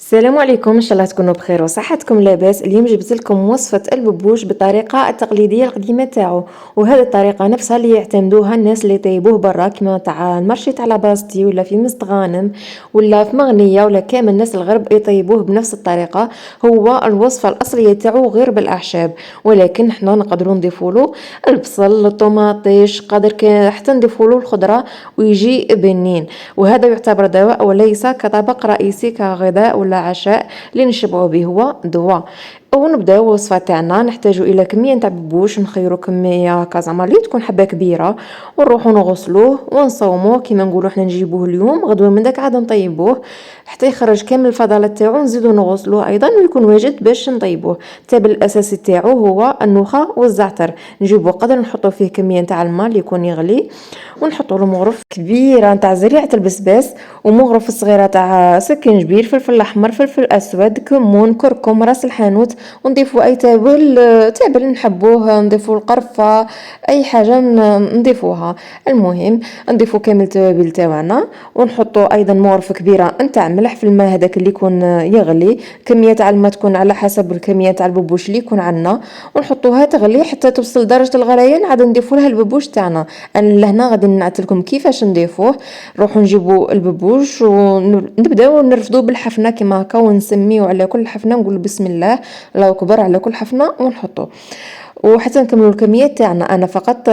السلام عليكم، ان شاء الله تكونوا بخير وصحتكم لاباس. اليوم جبت لكم وصفه الببوش بالطريقه التقليديه القديمه تاعو، وهذه الطريقه نفسها اللي يعتمدوها الناس اللي يطيبوه برا كما تاع المرشي تاع لاباستي ولا في مستغانم ولا في مغنيه ولا كامل الناس الغرب يطيبوه بنفس الطريقه. هو الوصفه الاصليه تاعو غير بالاعشاب، ولكن حنا نقدروا نضيفوا له البصل الطوماطيش حتى نضيفوا له الخضره ويجي بنين. وهذا يعتبر دواء وليس كطبق رئيسي كغذاء ولا عشاء اللي نشبعوا به، هو دواء. ونبداو الوصفه تاعنا. نحتاجوا الى كميه تاع ببوش، نخيروا كميه كازا اللي تكون حبه كبيره، ونروحوا نغسلوه ونصوموه كيما نقولوا احنا. نجيبوه اليوم غدوه من داك عاد نطيبوه حتى يخرج كامل الفضلات تاعو، نزيدو نغسلوه ايضا ويكون واجد باش نطيبوه. التابل الاساسي تاعو هو النخا والزعتر. نجيبو قدر نحطو فيه كميه تاع الماء اللي يكون يغلي، ونحطو له مغرف كبيره تاع زريعه البسباس، ومغرف صغيره تاع سكنجبير، فلفل احمر، فلفل اسود، كمون، كركم، راس الحانوت. ونضيفوا اي تابل نحبوه، نضيفوا القرفه، اي حاجه نضيفوها. المهم نضيفوا كامل التوابل تاعنا، ونحطوا ايضا مغرفه كبيره نتاع ملح في الماء هذاك اللي يكون يغلي. كميه تاع الماء تكون على حسب الكميه تاع الببوش اللي يكون عندنا، ونحطوها تغلي حتى توصل درجه الغليان. عاد نضيفوا لها الببوش تاعنا. انا لهنا غادي نعطيلكم كيفاش نضيفوه. نروحوا نجيبوا الببوش ونبداو نرفدوه بالحفنه كما هكا، ونسميو على كل حفنه نقول بسم الله، الله اكبر على كل حفنه، ونحطوه وحتى نكملوا الكميات تاعنا. انا فقط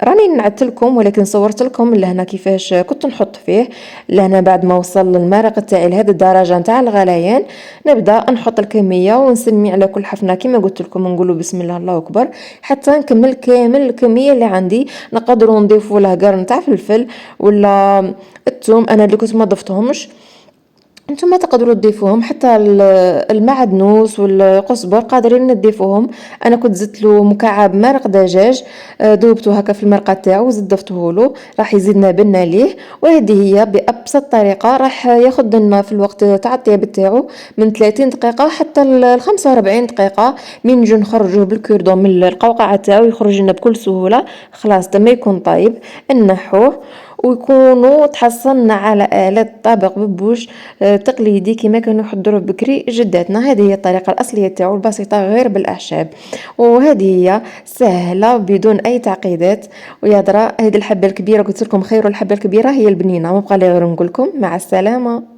راني نعت لكم، ولكن صورت لكم لهنا كيفاش كنت نحط فيه. لهنا بعد ما وصل المرق تاعي لهذه الدرجه نتاع الغليان، نبدا نحط الكميه ونسمي على كل حفنه كما قلت لكم، نقولوا بسم الله الله اكبر حتى نكمل كامل الكميه اللي عندي. نقدروا نضيفوا له قرن تاع فلفل ولا الثوم، انا اللي كنت ما ضفتهمش. انتم تقدروا تضيفوهم، حتى المعدنوس والقزبر قادرين تضيفوهم. انا كنت زدت له مكعب مرق دجاج، ذوبته هكا في المرقه تاعو وزدفته له، راح يزيدنا بنا ليه. وهذه هي بابسط طريقه راح ياخذ لنا في الوقت تاع الطياب تاعو من 30 دقيقه حتى ل 45 دقيقه. من نجي نخرجوه بالكوردون من القوقعه تاعو يخرج لنا بكل سهوله. خلاص تما يكون طيب، نحوه ويكونوا تحصلنا على آلة طبق ببوش تقليدي كما كانوا يحضروا بكري جداتنا. هذه هي الطريقة الأصلية تاعو البسيطة غير بالأعشاب، وهذه هي سهلة بدون أي تعقيدات. ويا درا هذه الحبة الكبيرة قلت لكم خير الحبة الكبيرة هي البنينة. ما بقى لي غير نقول لكم مع السلامة.